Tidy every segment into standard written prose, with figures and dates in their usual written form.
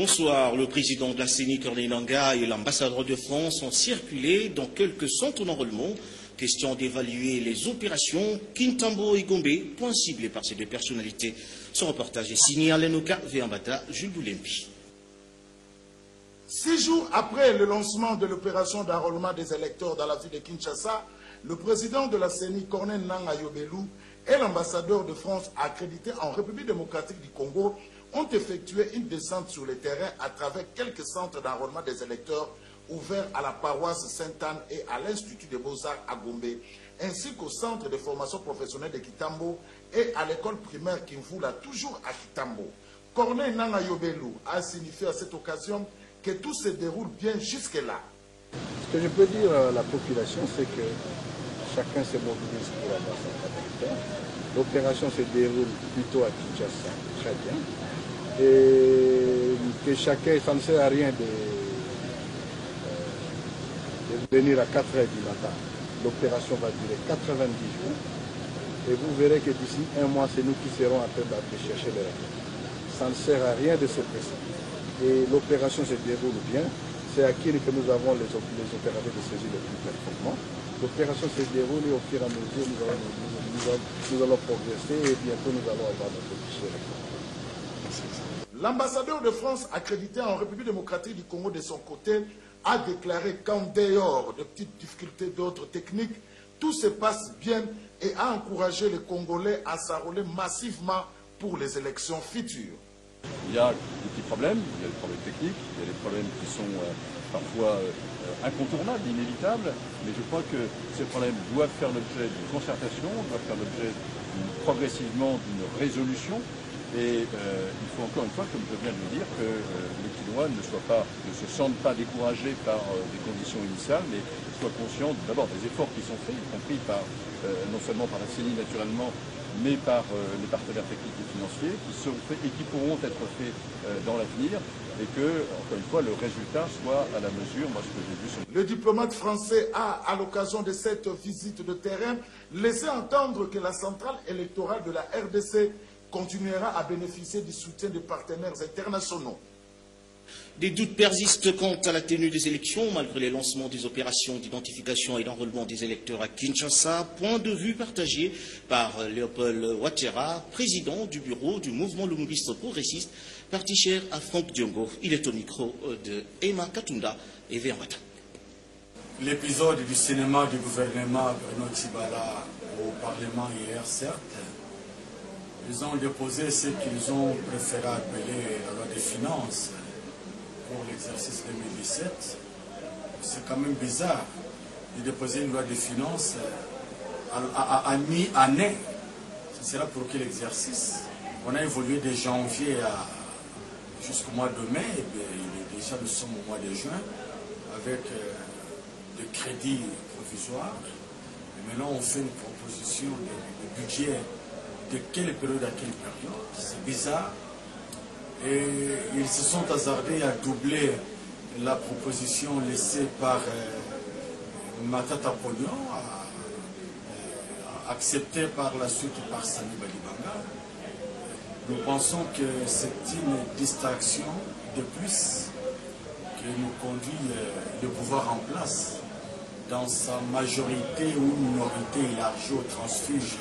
Bonsoir. Le président de la CENI, Corneille Nangaa, et l'ambassadeur de France ont circulé dans quelques centres d'enrôlement. Question d'évaluer les opérations Kintambo et Gombe, point ciblé par ces deux personnalités. Ce reportage est signé à l'Enoka, Véambata, Jules Boulempi. 6 jours après le lancement de l'opération d'enrôlement des électeurs dans la ville de Kinshasa, le président de la CENI, Corneille Nangaa Yobelou, et l'ambassadeur de France accrédité en République démocratique du Congo ont effectué une descente sur le terrain à travers quelques centres d'enrôlement des électeurs ouverts à la paroisse Sainte-Anne et à l'Institut des Beaux-Arts à Gombe, ainsi qu'au centre de formation professionnelle de Kitambo et à l'école primaire Kimvula, toujours à Kitambo. Corneille Nangaa Yobelou a signifié à cette occasion que tout se déroule bien jusque-là. Ce que je peux dire à la population, c'est que chacun se mobilise pour avoir sa capacité. L'opération se déroule plutôt à Kinshasa, très bien. Et que chacun, ça ne sert à rien de venir à 4 h du matin. L'opération va durer 90 jours. Et vous verrez que d'ici un mois, c'est nous qui serons en train de chercher les réponses. Ça ne sert à rien de se presser. Et l'opération se déroule bien. C'est à qui que nous avons les opérateurs de saisie les plus performants. L'opération se déroule et au fur et à mesure, nous allons progresser et bientôt nous allons avoir notre fichier. L'ambassadeur de France accrédité en République démocratique du Congo de son côté a déclaré qu'en dehors de petites difficultés d'ordre technique, tout se passe bien et a encouragé les Congolais à s'enrôler massivement pour les élections futures. Il y a des petits problèmes, il y a des problèmes techniques, il y a des problèmes qui sont parfois incontournables, inévitables, mais je crois que ces problèmes doivent faire l'objet d'une concertation, doivent faire l'objet progressivement d'une résolution. Et il faut encore une fois, comme je viens de le dire, que les Kinois ne se sentent pas découragés par des conditions initiales, mais soient conscients d'abord des efforts qui sont faits, y compris non seulement par la CENI naturellement, mais par les partenaires techniques et financiers, qui seront faits et qui pourront être faits dans l'avenir, et que, encore une fois, le résultat soit à la mesure, moi ce que j'ai vu sur... Le diplomate français a, à l'occasion de cette visite de terrain, laissé entendre que la centrale électorale de la RDC continuera à bénéficier du soutien des partenaires internationaux. Des doutes persistent quant à la tenue des élections, malgré les lancements des opérations d'identification et d'enrôlement des électeurs à Kinshasa. Point de vue partagé par Léopold Ouattara, président du bureau du mouvement lumumbariste progressiste, parti cher à Franck Diongo. Il est au micro de Emma Katunda et Véambata. L'épisode du cinéma du gouvernement Bruno Tshibala au Parlement hier, certes, ils ont déposé ce qu'ils ont préféré appeler la loi des finances pour l'exercice 2017. C'est quand même bizarre de déposer une loi des finances à mi-année. Ce sera pour quel exercice? On a évolué de janvier jusqu'au mois de mai, et bien, déjà nous sommes au mois de juin avec des crédits provisoires. Et maintenant on fait une proposition de budget. De quelle période à quelle période? C'est bizarre. Et ils se sont hasardés à doubler la proposition laissée par Matata Pognon, acceptée par la suite par Sani Balibanga. Nous pensons que c'est une distraction de plus qui nous conduit le pouvoir en place dans sa majorité ou minorité élargie au transfuge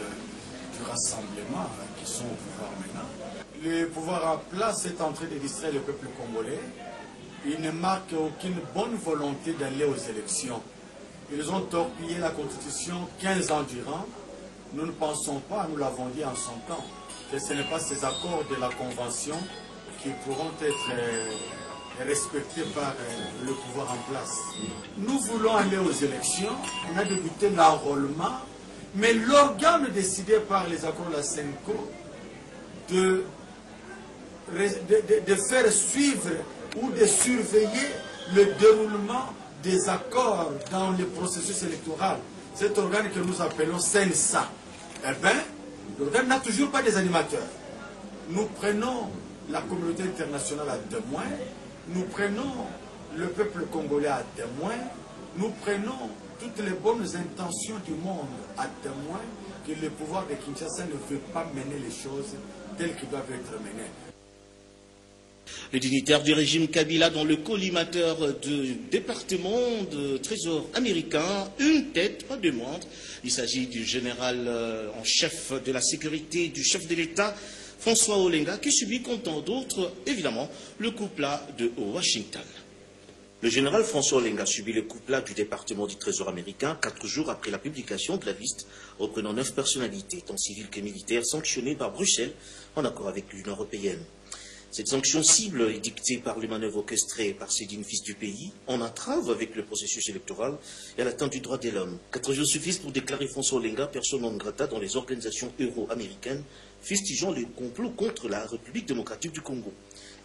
du rassemblement qui sont au pouvoir maintenant. Le pouvoir en place est en train de distraire le peuple congolais. Il ne marque aucune bonne volonté d'aller aux élections. Ils ont torpillé la Constitution 15 ans durant. Nous ne pensons pas, nous l'avons dit en son temps, que ce n'est pas ces accords de la Convention qui pourront être respectés par le pouvoir en place. Nous voulons aller aux élections, on a débuté l'enrôlement, mais l'organe décidé par les accords de la CENCO de faire suivre ou de surveiller le déroulement des accords dans le processus électoral, cet organe que nous appelons CENSA, eh bien, l'organe n'a toujours pas des animateurs. Nous prenons la communauté internationale à témoin, nous prenons le peuple congolais à témoin, nous prenons toutes les bonnes intentions du monde à témoin que le pouvoir de Kinshasa ne veut pas mener les choses telles qu'elles doivent être menées. Le dignitaire du régime Kabila dans le collimateur du département de trésor américain, une tête, pas deux moindres. Il s'agit du général en chef de la sécurité du chef de l'État, François Olenga, qui subit, comme tant d'autres, évidemment, le coup plat de Washington. Le général François Olenga subit le coup plat du département du Trésor américain 4 jours après la publication de la liste reprenant 9 personnalités, tant civiles que militaires, sanctionnées par Bruxelles en accord avec l'Union européenne. Cette sanction cible est dictée par les manœuvres orchestrées par ces dignes fils du pays, en entrave avec le processus électoral et à l'atteinte du droit de l'homme. 4 jours suffisent pour déclarer François Olenga persona non grata dans les organisations euro-américaines, fustigeant les complots contre la République démocratique du Congo.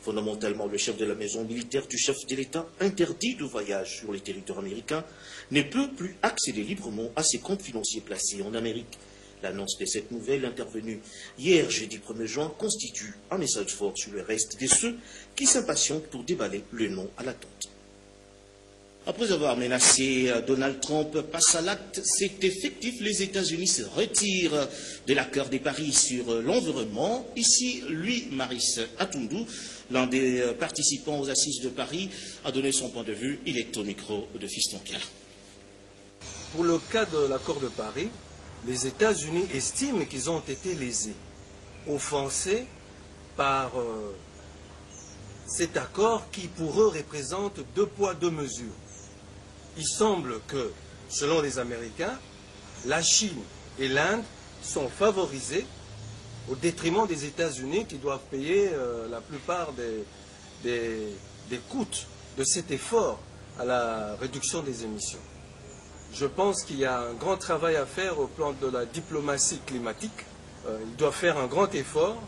Fondamentalement, le chef de la maison militaire du chef de l'État, interdit de voyage sur les territoires américains, ne peut plus accéder librement à ses comptes financiers placés en Amérique. L'annonce de cette nouvelle, intervenue hier, jeudi 1er juin, constitue un message fort sur le reste de ceux qui s'impatientent pour déballer le nom à l'attente. Après avoir menacé Donald Trump, passe à l'acte, c'est effectif, les États-Unis se retirent de l'accord de Paris sur l'environnement. Ici, lui, Maris Atundou, l'un des participants aux assises de Paris, a donné son point de vue. Il est au micro de Fiston Kia. Pour le cas de l'accord de Paris, les États-Unis estiment qu'ils ont été lésés, offensés par cet accord qui pour eux représente 2 poids 2 mesures. Il semble que, selon les Américains, la Chine et l'Inde sont favorisés au détriment des États-Unis qui doivent payer la plupart des coûts de cet effort à la réduction des émissions. Je pense qu'il y a un grand travail à faire au plan de la diplomatie climatique. Il doit faire un grand effort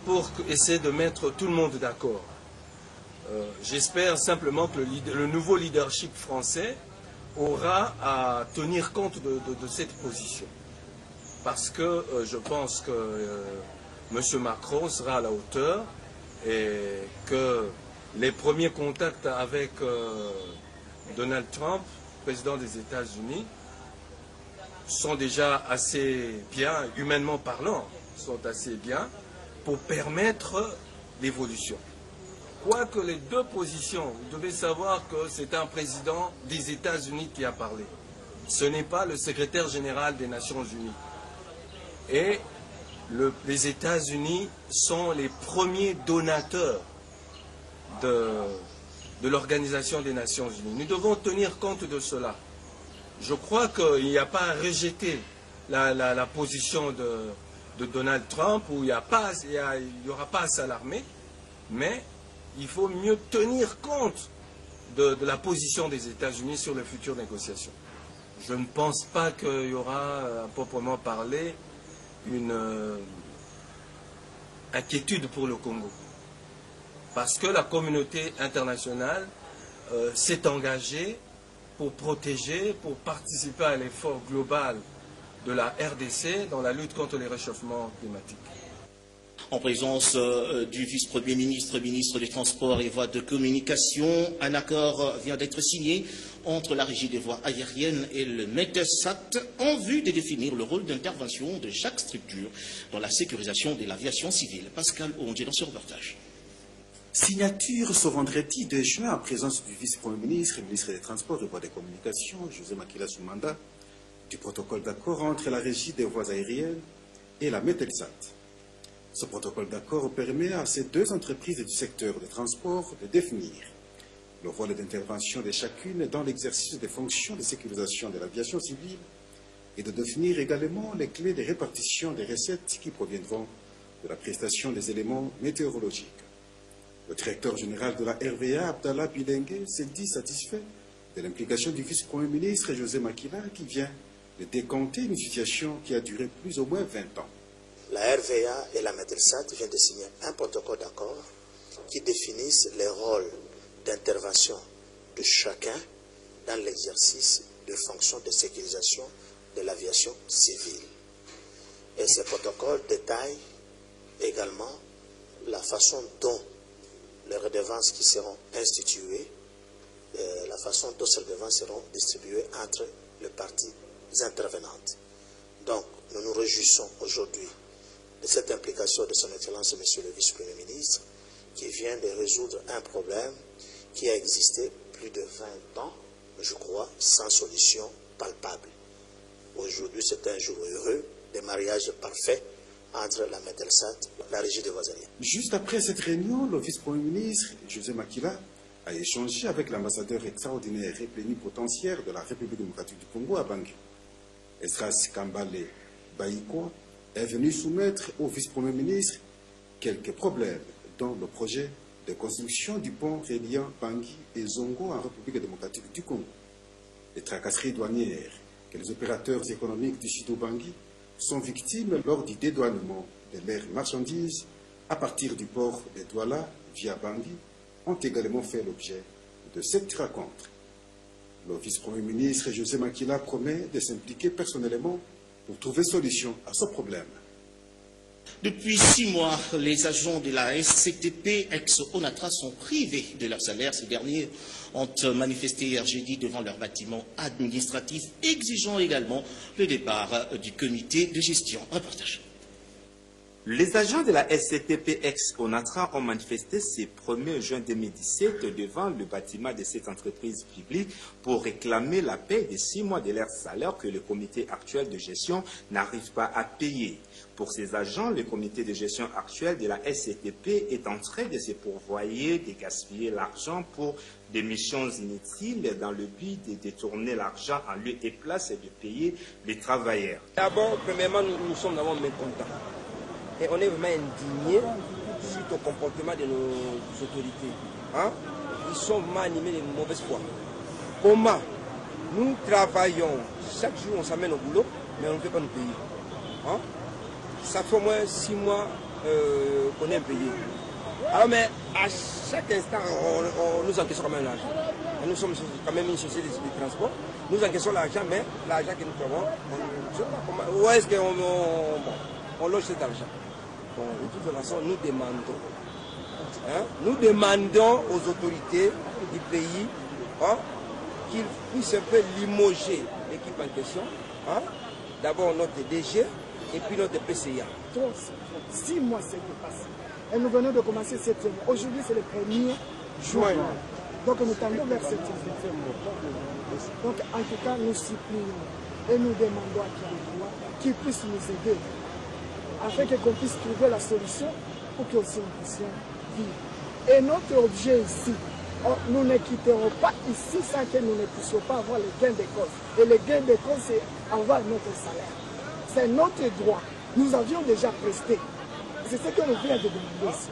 pour essayer de mettre tout le monde d'accord. J'espère simplement que le nouveau leadership français aura à tenir compte de cette position. Parce que je pense que M. Macron sera à la hauteur et que les premiers contacts avec Donald Trump, président des États-Unis, sont déjà assez bien, humainement parlant, sont assez bien pour permettre l'évolution. Quoique les 2 positions, vous devez savoir que c'est un président des États-Unis qui a parlé. Ce n'est pas le secrétaire général des Nations Unies. Et les États-Unis sont les premiers donateurs de l'Organisation des Nations Unies. Nous devons tenir compte de cela. Je crois qu'il n'y a pas à rejeter la position de Donald Trump, où il n'y aura pas à s'alarmer, mais il faut mieux tenir compte de la position des États-Unis sur les futures négociations. Je ne pense pas qu'il y aura, à proprement parler, une inquiétude pour le Congo. Parce que la communauté internationale s'est engagée pour protéger, pour participer à l'effort global de la RDC dans la lutte contre les réchauffements climatiques. En présence du vice-premier ministre, ministre des Transports et Voies de Communication, un accord vient d'être signé entre la Régie des voies aériennes et le METESAT en vue de définir le rôle d'intervention de chaque structure dans la sécurisation de l'aviation civile. Pascal Ondier dans ce reportage. Signature ce vendredi 2 juin en présence du vice-premier ministre et ministre des Transports et Voies de Communication, José Makila Soumanda, du protocole d'accord entre la Régie des voies aériennes et la METESAT. Ce protocole d'accord permet à ces 2 entreprises du secteur des transports de définir le rôle d'intervention de chacune dans l'exercice des fonctions de sécurisation de l'aviation civile et de définir également les clés de répartition des recettes qui proviendront de la prestation des éléments météorologiques. Le directeur général de la RVA, Abdallah Bilengue, s'est dit satisfait de l'implication du vice-premier ministre José Makila qui vient de décompter une situation qui a duré plus ou moins 20 ans. La RVA et la METESAT viennent de signer un protocole d'accord qui définissent les rôles d'intervention de chacun dans l'exercice de fonctions de sécurisation de l'aviation civile. Et ce protocole détaille également la façon dont les redevances qui seront instituées, la façon dont ces redevances seront distribuées entre les parties intervenantes. Donc, nous nous réjouissons aujourd'hui de cette implication de son Excellence, Monsieur le Vice-Premier ministre, qui vient de résoudre un problème qui a existé plus de 20 ans, je crois, sans solution palpable. Aujourd'hui, c'est un jour heureux, des mariages parfaits entre la Medelsat et la régie des voies aériennes. Juste après cette réunion, le vice-premier ministre, José Makila, a échangé avec l'ambassadeur extraordinaire et plénipotentiaire de la République démocratique du Congo à Bangui. Esdras Kambale Baïko est venu soumettre au vice-premier ministre quelques problèmes dans le projet de construction du pont reliant Bangui et Zongo en République démocratique du Congo. Les tracasseries douanières que les opérateurs économiques du Sud-Bangui sont victimes lors du dédouanement de leurs marchandises à partir du port de Douala via Bangui ont également fait l'objet de cette rencontre. Le vice-premier ministre José Makila promet de s'impliquer personnellement pour trouver solution à ce problème. Depuis 6 mois, les agents de la SCTP ex-ONATRA sont privés de leur salaire. Ces derniers ont manifesté hier jeudi devant leur bâtiment administratif, exigeant également le départ du comité de gestion. Reportage. Les agents de la SCTP ex-ONATRA ont manifesté ce 1er juin 2017 devant le bâtiment de cette entreprise publique pour réclamer la paie de 6 mois de leur salaire que le comité actuel de gestion n'arrive pas à payer. Pour ces agents, le comité de gestion actuel de la SCTP est en train de se pourvoyer, de gaspiller l'argent pour des missions inutiles dans le but de détourner l'argent en lieu et place et de payer les travailleurs. D'abord, premièrement, nous sommes d'abord mécontents. Et on est vraiment indignés suite au comportement de nos autorités. Hein? Ils sont vraiment animés de mauvaise foi. Comment nous travaillons, chaque jour on s'amène au boulot, mais on ne peut pas nous payer. Hein? Ça fait au moins 6 mois qu'on est payé. Alors mais à chaque instant, on nous encaissons quand même l'argent. Nous sommes quand même une société de transport. Nous encaissons l'argent, mais l'argent que nous avons, je ne sais pas comment. Où est-ce qu'on loge cet argent? Bon, de toute façon, nous demandons aux autorités du pays qu'ils puissent un peu limoger l'équipe en question. Hein? D'abord notre DG et puis notre PCA. 6 mois s'est passé. Et nous venons de commencer cette semaine. Aujourd'hui, c'est le 1er juin. Donc nous tendons vers cette semaine. Donc en tout cas, nous supplions et nous demandons à qu'ils puissent nous aider afin qu'on puisse trouver la solution pour que aussi nous puissions vivre. Et notre objet ici, nous ne quitterons pas ici sans que nous ne puissions pas avoir les gains de cause. Et les gains de cause, c'est avoir notre salaire. C'est notre droit. Nous avions déjà presté. C'est ce que nous venons de demander ici.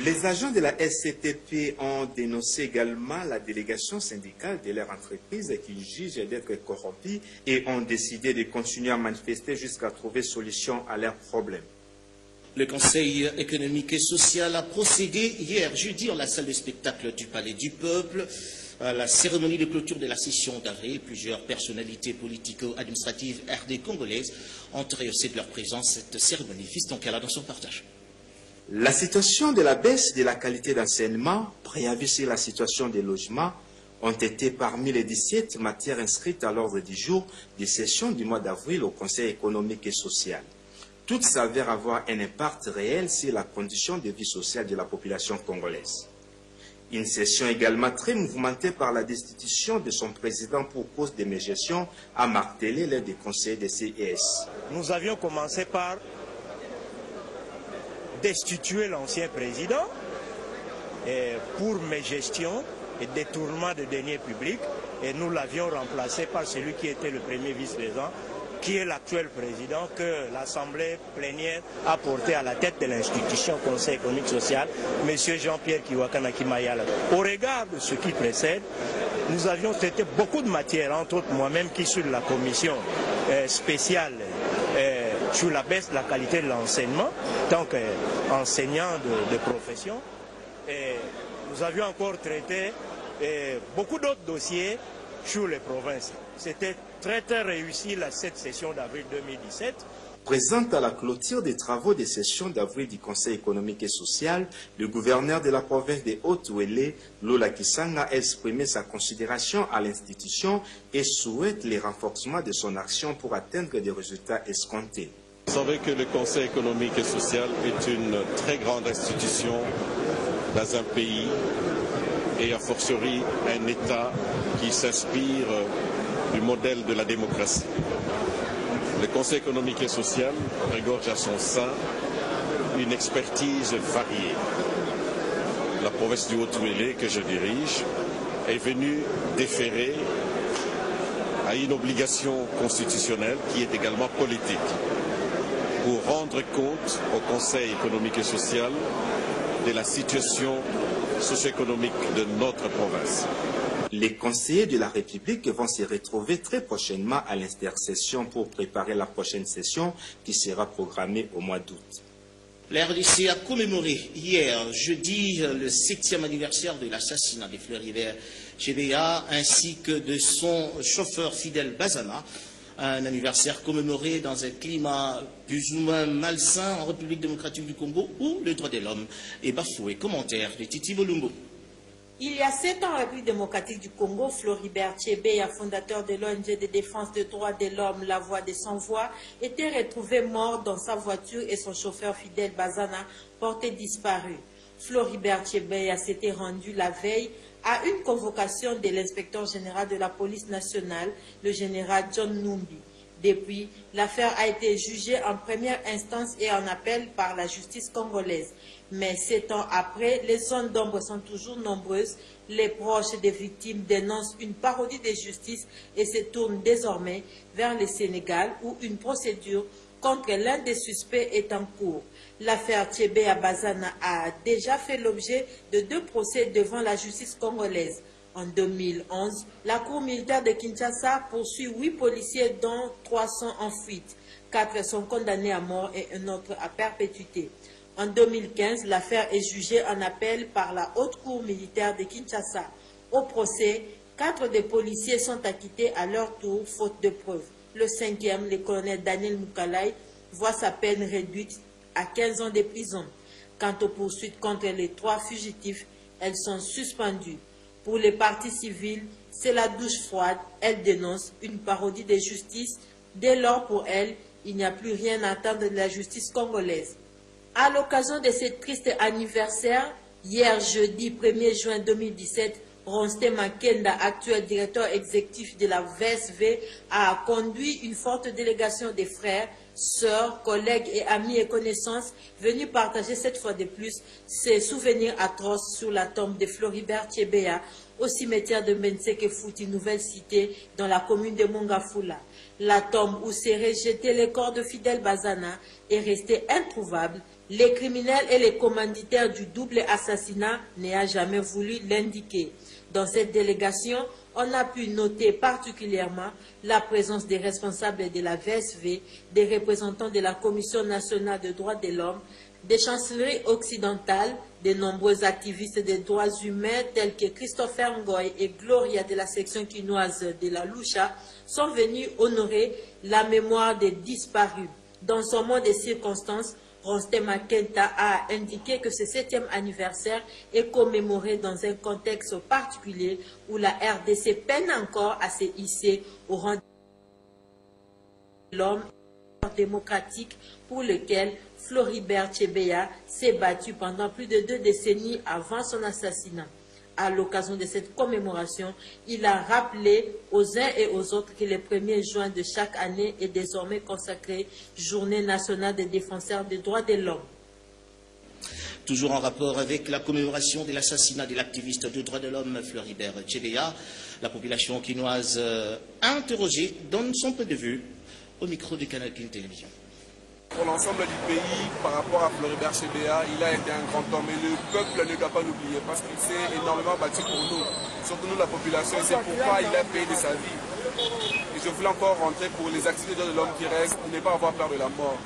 Les agents de la SCTP ont dénoncé également la délégation syndicale de leur entreprise qui jugent d'être corrompue et ont décidé de continuer à manifester jusqu'à trouver solution à leurs problèmes. Le Conseil économique et social a procédé hier jeudi en la salle de spectacle du Palais du Peuple à la cérémonie de clôture de la session d'avril. Plusieurs personnalités politico-administratives RD congolaises ont rehaussé de leur présence cette cérémonie. Fiston Kala dans son partage. La situation de la baisse de la qualité d'enseignement, préavis sur la situation des logements, ont été parmi les 17 matières inscrites à l'ordre du jour des sessions du mois d'avril au Conseil économique et social. Toutes s'avèrent avoir un impact réel sur la condition de vie sociale de la population congolaise. Une session également très mouvementée par la destitution de son président pour cause de mégestion a martelé l'aide des conseillers des CES. Nous avions commencé par destituer l'ancien président pour mégestion et détournement de deniers publics et nous l'avions remplacé par celui qui était le premier vice-président, qui est l'actuel président que l'Assemblée plénière a porté à la tête de l'institution Conseil économique social, M. Jean-Pierre Kiwakanaki Mayala. Au regard de ce qui précède, nous avions traité beaucoup de matières, entre autres moi-même qui suis de la commission spéciale sur la baisse de la qualité de l'enseignement, tant qu'enseignant de profession. Et nous avions encore traité beaucoup d'autres dossiers sur les provinces. C'était très réussi cette session d'avril 2017. Présente à la clôture des travaux des sessions d'avril du Conseil économique et social, le gouverneur de la province de Haut-Ouélé, Lola Kisanga, a exprimé sa considération à l'institution et souhaite le renforcement de son action pour atteindre des résultats escomptés. Vous savez que le Conseil économique et social est une très grande institution dans un pays et a fortiori un État qui s'inspire du modèle de la démocratie. Le Conseil économique et social regorge à son sein une expertise variée. La province du Haut-Uélé, que je dirige, est venue déférer à une obligation constitutionnelle qui est également politique, pour rendre compte au Conseil économique et social de la situation socio-économique de notre province. Les conseillers de la République vont se retrouver très prochainement à l'intercession pour préparer la prochaine session qui sera programmée au mois d'août. La RDC a commémoré hier, jeudi, le 7e anniversaire de l'assassinat de Floribert Chebeya ainsi que de son chauffeur Fidel Bazana. Un anniversaire commémoré dans un climat plus ou moins malsain en République démocratique du Congo où le droit de l'homme est bafoué. Commentaire de Titi Volumbo. Il y a 7 ans, en République démocratique du Congo, Floribert Chebeya, fondateur de l'ONG de défense des droits de l'homme, La Voix des Sans-Voix, était retrouvé mort dans sa voiture et son chauffeur Fidel Bazana porté disparu. Floribert Chebeya s'était rendu la veille à une convocation de l'inspecteur général de la police nationale, le général John Numbi. Depuis, l'affaire a été jugée en première instance et en appel par la justice congolaise. Mais 7 ans après, les zones d'ombre sont toujours nombreuses. Les proches des victimes dénoncent une parodie de justice et se tournent désormais vers le Sénégal où une procédure contre l'un des suspects est en cours. L'affaire Chebeya Bazana a déjà fait l'objet de 2 procès devant la justice congolaise. En 2011, la Cour militaire de Kinshasa poursuit 8 policiers dont 3 sont en fuite. 4 sont condamnés à mort et un autre à perpétuité. En 2015, l'affaire est jugée en appel par la Haute Cour militaire de Kinshasa. Au procès, 4 des policiers sont acquittés à leur tour, faute de preuves. Le 5e, le colonel Daniel Moukalai, voit sa peine réduite à 15 ans de prison. Quant aux poursuites contre les 3 fugitifs, elles sont suspendues. Pour les parties civiles, c'est la douche froide. Elle dénonce une parodie de justice. Dès lors, pour elle, il n'y a plus rien à attendre de la justice congolaise. À l'occasion de ce triste anniversaire, hier jeudi 1er juin 2017, Ronsté Makenda, actuel directeur exécutif de la VSV, a conduit une forte délégation des frères, sœurs, collègues et amis et connaissances venus partager cette fois de plus ses souvenirs atroces sur la tombe de Floribert Chebeya au cimetière de Menseke Fouti, nouvelle cité, dans la commune de Mongafula. La tombe où seraient jetés les corps de Fidel Bazana est restée introuvable. Les criminels et les commanditaires du double assassinat n'ont jamais voulu l'indiquer. Dans cette délégation, on a pu noter particulièrement la présence des responsables de la VSV, des représentants de la Commission nationale des droits de l'homme, des chancelleries occidentales, de nombreux activistes des droits humains tels que Christopher Ngoy et Gloria de la section quinoise de la Lucha sont venus honorer la mémoire des disparus. Dans son mot de circonstances, Ronsté Makenda a indiqué que ce 7e anniversaire est commémoré dans un contexte particulier où la RDC peine encore à se hisser au rang de l'homme démocratique pour lequel Floribert Chebeya s'est battu pendant plus de 2 décennies avant son assassinat. À l'occasion de cette commémoration, il a rappelé aux uns et aux autres que le 1er juin de chaque année est désormais consacré Journée nationale des défenseurs des droits de l'homme. Toujours en rapport avec la commémoration de l'assassinat de l'activiste des droits de l'homme Floribert Chebeya, la population quinoise interrogée donne son point de vue au micro du Canal King Télévision. Pour l'ensemble du pays, par rapport à Floribert Chebeya, il a été un grand homme et le peuple ne doit pas l'oublier parce qu'il s'est énormément battu pour nous, surtout nous la population, et c'est pourquoi il a payé de sa vie. Et je voulais encore rentrer pour les activités de l'homme qui restent, pour ne pas avoir peur de la mort.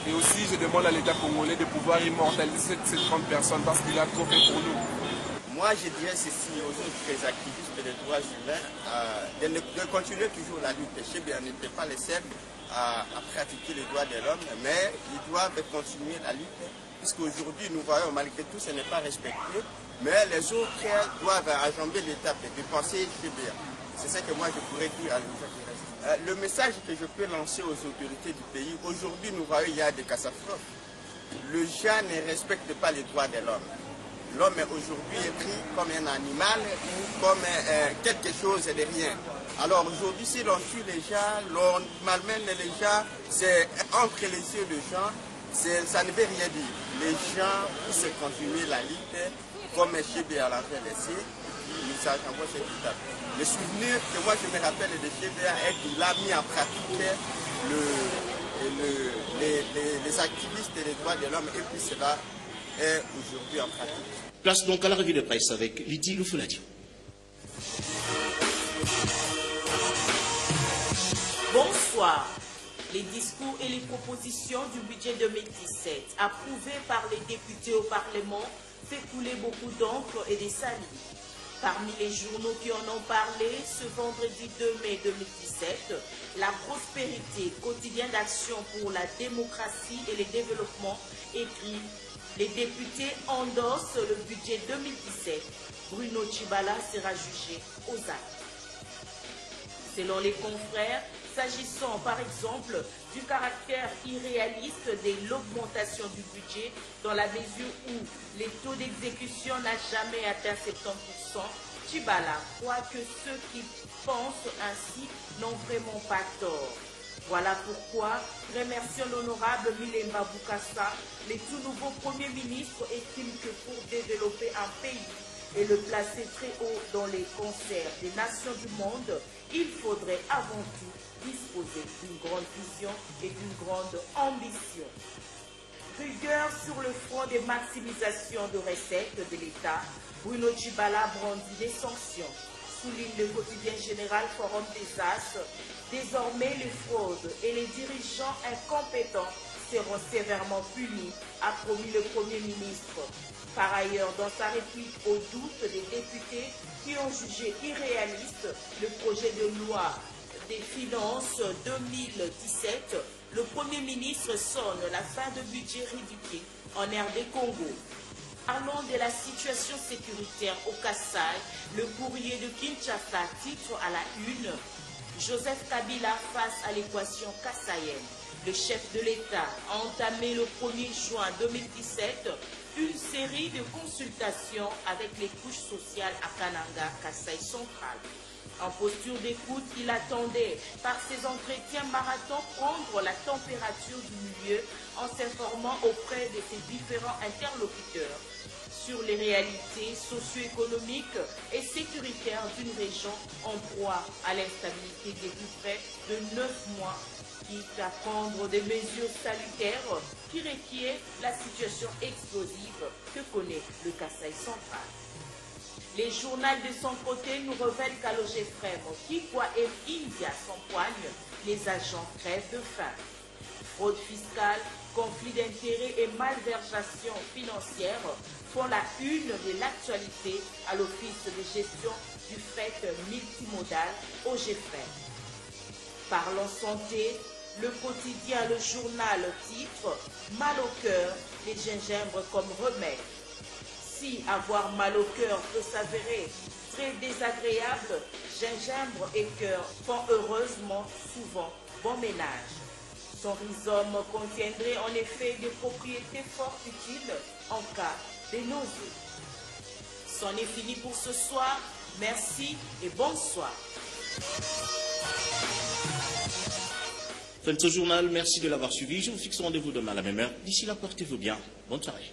Et aussi, je demande à l'État congolais de pouvoir immortaliser ces 30 personnes parce qu'il a trop fait pour nous. Moi, je dirais ceci aux autres activistes des droits humains, de continuer toujours la lutte. Chebeya n'était pas les seuls à pratiquer les droits de l'homme, mais ils doivent continuer la lutte, puisqu'aujourd'hui, nous voyons, malgré tout, ce n'est pas respecté, mais les autres doivent enjamber l'étape de penser Chebeya. C'est ça que moi, je pourrais dire à l'autre. Le message que je peux lancer aux autorités du pays, aujourd'hui, nous voyons, il y a des catastrophes. Le gens ne respecte pas les droits de l'homme. l'homme aujourd'hui est pris comme un animal ou comme quelque chose de rien. Alors aujourd'hui, si l'on tue les gens, l'on malmène les gens, c'est entre les yeux des gens, ça ne veut rien dire. Les gens puissent continuer la lutte comme Chébéa l'avait laissé. Nous avons le souvenir que moi je me rappelle de Chébéa est qu'il a mis en pratique les activistes des droits de l'homme et puis cela est aujourd'hui en pratique. Place donc à la revue de presse avec Lydie Loufouladio. Bonsoir. Les discours et les propositions du budget 2017 approuvés par les députés au Parlement fait couler beaucoup d'encre et des salives. Parmi les journaux qui en ont parlé, ce vendredi 2 mai 2017, La Prospérité, quotidien d'action pour la démocratie et le développement, écrit « Les députés endossent le budget 2017. Bruno Tshibala sera jugé aux actes. » Selon les confrères, s'agissant par exemple du caractère irréaliste de l'augmentation du budget dans la mesure où les taux d'exécution n'ont jamais atteint 70%, Tshibala croit que ceux qui pensent ainsi n'ont vraiment pas tort. Voilà pourquoi remercions l'honorable Milemba Bukasa, le tout nouveau Premier ministre, estime que pour développer un pays et le placer très haut dans les concerts des nations du monde, il faudrait avant tout disposer d'une grande vision et d'une grande ambition. Rigueur sur le front des maximisations de recettes de l'État, Bruno Tshibala brandit des sanctions, souligne le quotidien général Forum des As. Désormais, les fraudes et les dirigeants incompétents seront sévèrement punis, a promis le Premier ministre. Par ailleurs, dans sa réplique aux doutes des députés qui ont jugé irréaliste le projet de loi des finances 2017, le Premier ministre sonne la fin de budget ridicule en RD Congo. Parlons de la situation sécuritaire au Kasaï. Le courrier de Kinshasa titre à la une « Joseph Kabila face à l'équation kassaïenne ». Le chef de l'État a entamé le 1er juin 2017 une série de consultations avec les couches sociales à Kananga, Kasaï central. En posture d'écoute, il attendait, par ses entretiens marathons, prendre la température du milieu en s'informant auprès de ses différents interlocuteurs sur les réalités socio-économiques et sécuritaires d'une région en proie à l'instabilité depuis près de 9 mois, quitte à prendre des mesures salutaires qui requièrent la situation explosive que connaît le Kasaï central. Les journaux de son côté nous révèlent qu'à l'OGFREM, Kikwa et India s'empoignent, les agents crèvent de faim. Fraude fiscale, conflit d'intérêts et malversation financière font la une de l'actualité à l'Office de gestion du fret multimodal OGFREM. Parlons santé, le quotidien Le Journal titre « Mal au cœur, les gingembres comme remède ». Si avoir mal au cœur peut s'avérer très désagréable, gingembre et cœur font heureusement souvent bon ménage. Son rhizome contiendrait en effet des propriétés fort utiles en cas de nausée. C'en est fini pour ce soir. Merci et bonsoir. Fin de ce journal, merci de l'avoir suivi. Je vous fixe rendez-vous demain à la même heure. D'ici là, portez-vous bien. Bonne soirée.